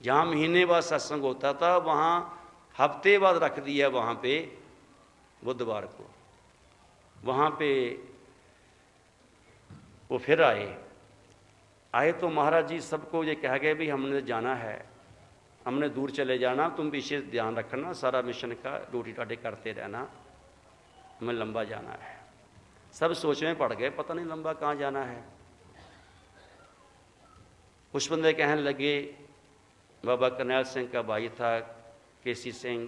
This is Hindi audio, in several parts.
जहाँ महीने बाद सत्संग होता था वहाँ हफ्ते बाद रख दिया, वहाँ पे बुधवार को। वहाँ पे वो फिर आए तो महाराज जी सबको ये कह गए भी हमने जाना है, हमने दूर चले जाना, तुम विशेष ध्यान रखना, सारा मिशन का ड्यूटी टाटी करते रहना, हमें लंबा जाना है। सब सोच में पड़ गए, पता नहीं लंबा कहाँ जाना है। कुछ बंदे कहने लगे, बाबा करनैल सिंह का भाई था केसी सिंह,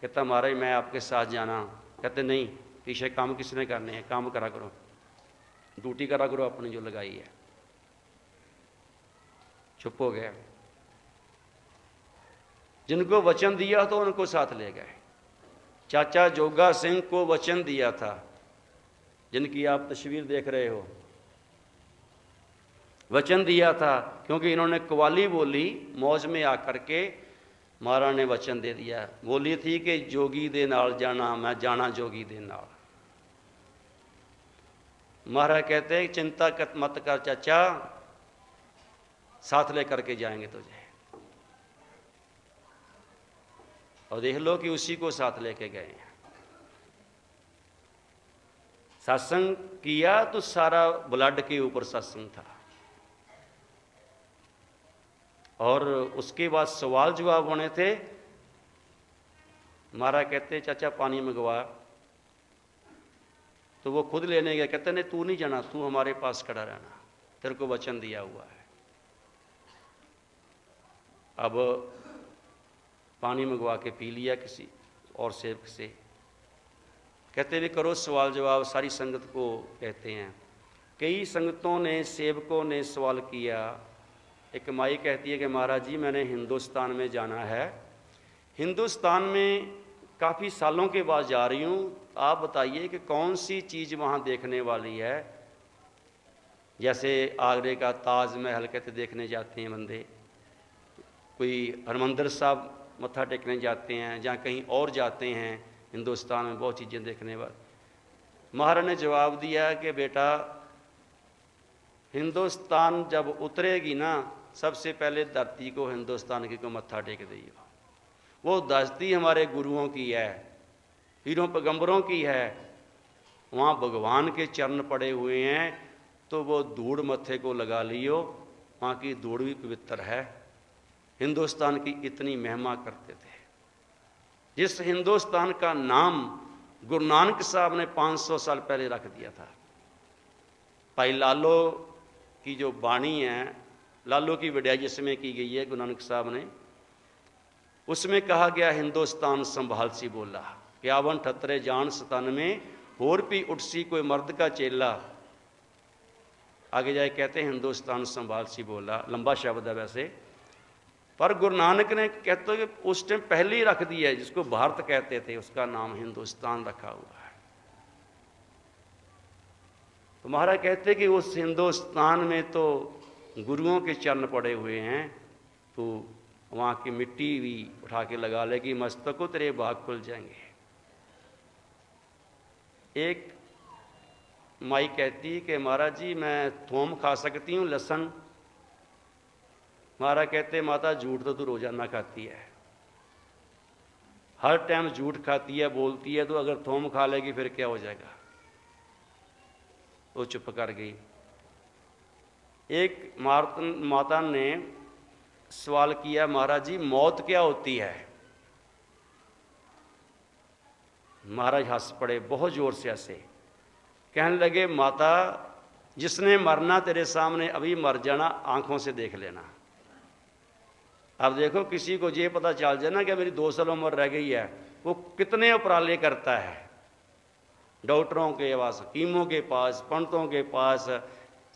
कहता महाराज मैं आपके साथ जाना। कहते नहीं, पीछे काम किसने करने हैं, काम करा करो, ड्यूटी करा करो अपनी जो लगाई है। चुप हो गया। जिनको वचन दिया तो उनको साथ ले गए। चाचा जोगा सिंह को वचन दिया था, जिनकी आप तस्वीर देख रहे हो, वचन दिया था, क्योंकि इन्होंने कवाली बोली मौज में आकर के, महाराज ने वचन दे दिया। बोली थी कि जोगी दे नाल जाना, मैं जाना जोगी दे नाल। महाराज कहते चिंता मत कर चाचा, साथ लेकर के जाएंगे तुझे। और देख लो कि उसी को साथ लेके गए। सत्संग किया तो सारा ब्लड के ऊपर सत्संग था। और उसके बाद सवाल जवाब होने थे। महाराज कहते चाचा पानी मंगवा, तो वो खुद लेने गया। कहते नहीं तू नहीं जाना, तू हमारे पास खड़ा रहना, तेरे को वचन दिया हुआ है। अब पानी मंगवा के पी लिया किसी और सेवक से। कहते भी करो सवाल जवाब, सारी संगत को कहते हैं। कई संगतों ने, सेवकों ने सवाल किया। एक माई कहती है कि महाराज जी मैंने हिंदुस्तान में जाना है, हिंदुस्तान में काफ़ी सालों के बाद जा रही हूँ, आप बताइए कि कौन सी चीज़ वहाँ देखने वाली है। जैसे आगरे का ताजमहल कहते देखने जाते हैं बंदे, कोई हरमंदिर साहब मत्था टेकने जाते हैं, जहाँ कहीं और जाते हैं हिंदुस्तान में बहुत चीज़ें देखने वाली। महाराज ने जवाब दिया कि बेटा हिंदुस्तान जब उतरेगी ना, सबसे पहले धरती को हिंदुस्तान की को मत्था टेक दियो। वो धरती हमारे गुरुओं की है, पीरों पैगंबरों की है, वहाँ भगवान के चरण पड़े हुए हैं, तो वो धूड़ मत्थे को लगा लियो, वहाँ की धूड़ भी पवित्र है। हिंदुस्तान की इतनी महिमा करते थे। जिस हिंदुस्तान का नाम गुरु नानक साहब ने 500 साल पहले रख दिया था। भाई लालो की जो बाणी है, लालो की वड्याई जिसमें की गई है गुरु नानक साहब ने, उसमें कहा गया हिंदुस्तान संभाल सी बोला, 51 ठतरे जान सतन में, होर भी उठसी कोई मर्द का चेला। आगे जाए कहते हैं हिंदुस्तान संभाल सी बोला, लंबा शब्द है वैसे, पर गुरु नानक ने कहते कि उस टाइम पहले ही रख दिया है, जिसको भारत कहते थे उसका नाम हिंदुस्तान रखा हुआ है। तो महाराज कहते कि उस हिंदुस्तान में तो गुरुओं के चरण पड़े हुए हैं, तो वहाँ की मिट्टी भी उठा के लगा लेगी, मस्तक को तेरे भाग खुल जाएंगे। एक माई कहती कि महाराज जी मैं थोम खा सकती हूँ, लहसुन। महाराज कहते माता झूठ तो तू रोजाना खाती है, हर टाइम झूठ खाती है, बोलती है, तो अगर थोम खा लेगी फिर क्या हो जाएगा। वो चुप कर गई। एक माता ने सवाल किया, महाराज जी मौत क्या होती है। महाराज हंस पड़े बहुत जोर से ऐसे, कहने लगे माता जिसने मरना तेरे सामने अभी मर जाना, आंखों से देख लेना। अब देखो किसी को ये पता चल जाए ना कि मेरी 2 साल उम्र रह गई है, वो कितने उपराले करता है, डॉक्टरों के पास, हकीमों के पास, पंडितों के पास,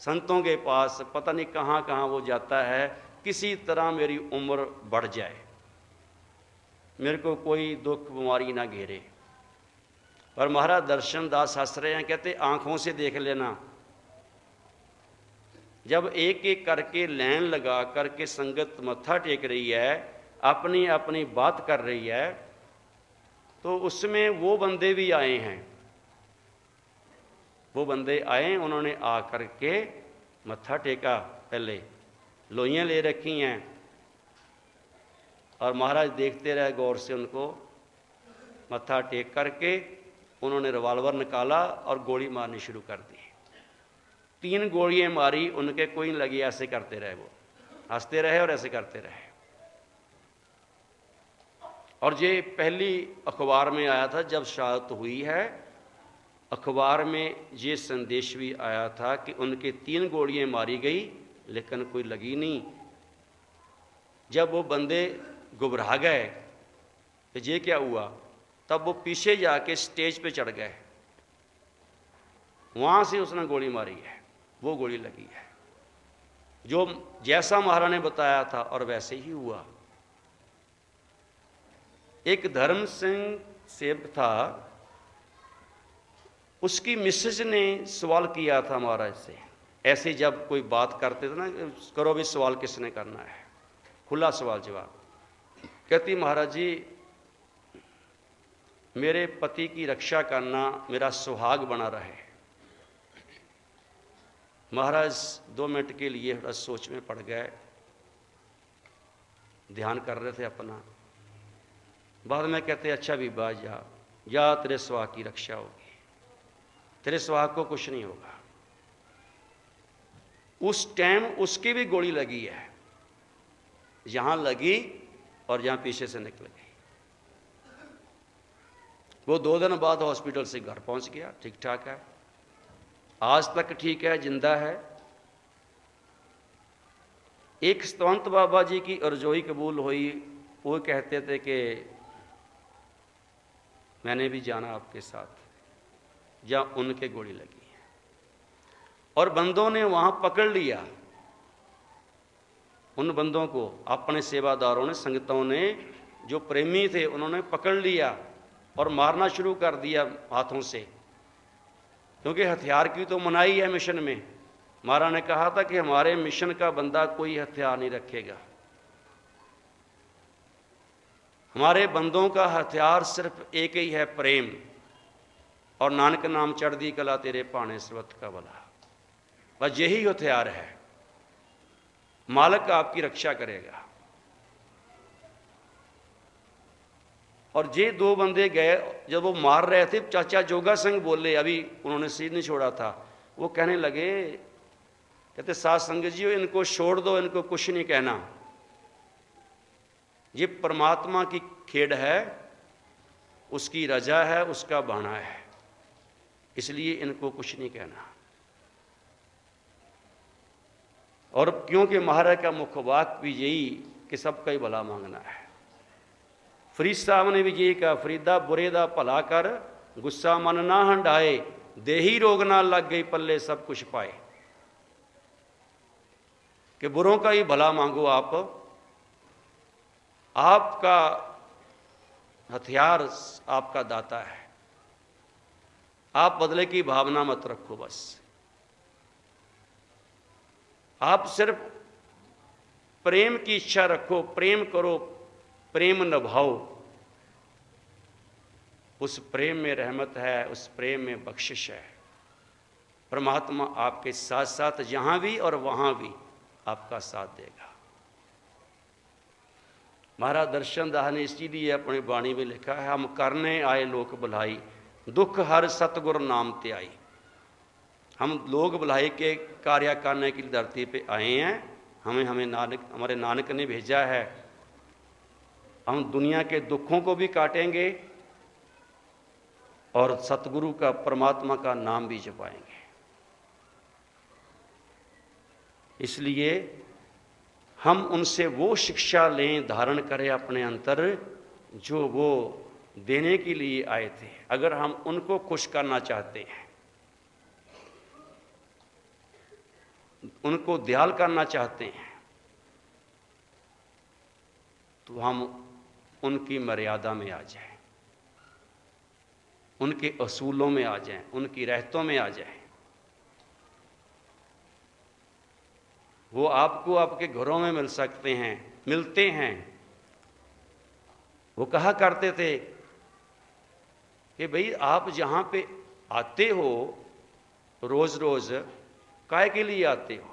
संतों के पास, पता नहीं कहाँ कहाँ वो जाता है, किसी तरह मेरी उम्र बढ़ जाए, मेरे को कोई दुख बीमारी ना घेरे। पर महाराज दर्शन दास हंस रहे हैं, कहते आंखों से देख लेना। जब एक एक करके लाइन लगा करके संगत मत्था टेक रही है, अपनी अपनी बात कर रही है, तो उसमें वो बंदे भी आए हैं, वो बंदे आए, उन्होंने आ करके मत्था टेका, पहले लोइयाँ ले रखी हैं, और महाराज देखते रहे गौर से, उनको मत्था टेक करके उन्होंने रिवॉल्वर निकाला और गोली मारनी शुरू कर दी। 3 गोलियां मारी, उनके कोई नहीं लगी, ऐसे करते रहे, वो हंसते रहे और ऐसे करते रहे। और ये पहली अखबार में आया था जब शहादत हुई है, अखबार में ये संदेश भी आया था कि उनके 3 गोलियां मारी गई लेकिन कोई लगी नहीं। जब वो बंदे घबरा गए कि ये क्या हुआ, तब वो पीछे जाके स्टेज पे चढ़ गए, वहां से उसने गोली मारी है, वो गोली लगी है। जो जैसा महाराज ने बताया था और वैसे ही हुआ। एक धर्म सिंह सेब था, उसकी मिसेज ने सवाल किया था महाराज से, ऐसे जब कोई बात करते थे ना, करो भी सवाल किसने करना है, खुला सवाल जवाब। कहती महाराज जी मेरे पति की रक्षा करना मेरा सुहाग बना रहे। महाराज 2 मिनट के लिए थोड़ा सोच में पड़ गए, ध्यान कर रहे थे अपना। बाद में कहते अच्छा भी बाज जा तेरे सुहाग की रक्षा होगी, तेरे सुहाग को कुछ नहीं होगा। उस टाइम उसकी भी गोली लगी है, यहां लगी और यहां पीछे से निकल गई। वो 2 दिन बाद हॉस्पिटल से घर पहुंच गया, ठीक ठाक है, आज तक ठीक है, जिंदा है। एक स्तवंत बाबा जी की अर्जोई कबूल हुई, वो कहते थे कि मैंने भी जाना आपके साथ, जहां उनके गोली लगी है। और बंदों ने वहां पकड़ लिया, उन बंदों को अपने सेवादारों ने, संगतों ने, जो प्रेमी थे उन्होंने पकड़ लिया और मारना शुरू कर दिया हाथों से, क्योंकि हथियार की तो मनाही है मिशन में। महाराज ने कहा था कि हमारे मिशन का बंदा कोई हथियार नहीं रखेगा, हमारे बंदों का हथियार सिर्फ एक ही है, प्रेम। और नानक नाम चढ़दी कला तेरे भाने सर्वत का भला, बस यही हथियार है, मालिक आपकी रक्षा करेगा। और ये 2 बंदे गए, जब वो मार रहे थे, चाचा जोगा सिंह बोले, अभी उन्होंने सिर नहीं छोड़ा था, वो कहने लगे, कहते साध संगत जी इनको छोड़ दो, इनको कुछ नहीं कहना, ये परमात्मा की खेड़ है, उसकी रजा है, उसका बाणा है, इसलिए इनको कुछ नहीं कहना। और क्योंकि महाराज का मुख्य वाक्य भी यही कि सबका ही भला मांगना है। फरीद साहब ने भी यही कहा, फरीदा बुरे दा भला कर, गुस्सा मन ना हंडाए, देही रोग ना लग गई पल्ले सब कुछ पाए। कि बुरों का ही भला मांगो आपका हथियार आपका दाता है, आप बदले की भावना मत रखो, बस आप सिर्फ प्रेम की इच्छा रखो, प्रेम करो, प्रेम निभाओ, उस प्रेम में रहमत है, उस प्रेम में बख्शिश है। परमात्मा आपके साथ साथ यहां भी और वहां भी आपका साथ देगा। महाराज दर्शन दास ने इसीलिए अपनी बाणी में लिखा है, हम करने आए लोक भलाई, दुख हर सतगुर नाम ते आई। हम लोग भलाई के कार्य करने की धरती पे आए हैं, हमें नानक, हमारे नानक ने भेजा है। हम दुनिया के दुखों को भी काटेंगे और सतगुरु का, परमात्मा का नाम भी जपाएंगे। इसलिए हम उनसे वो शिक्षा लें, धारण करें अपने अंतर, जो वो देने के लिए आए थे। अगर हम उनको खुश करना चाहते हैं, उनको दयाल करना चाहते हैं, तो हम उनकी मर्यादा में आ जाएं, उनके असूलों में आ जाएं, उनकी रहतों में आ जाएं। वो आपको आपके घरों में मिल सकते हैं, मिलते हैं। वो कहा करते थे कि भाई आप जहां पे आते हो रोज रोज, काहे के लिए आते हो?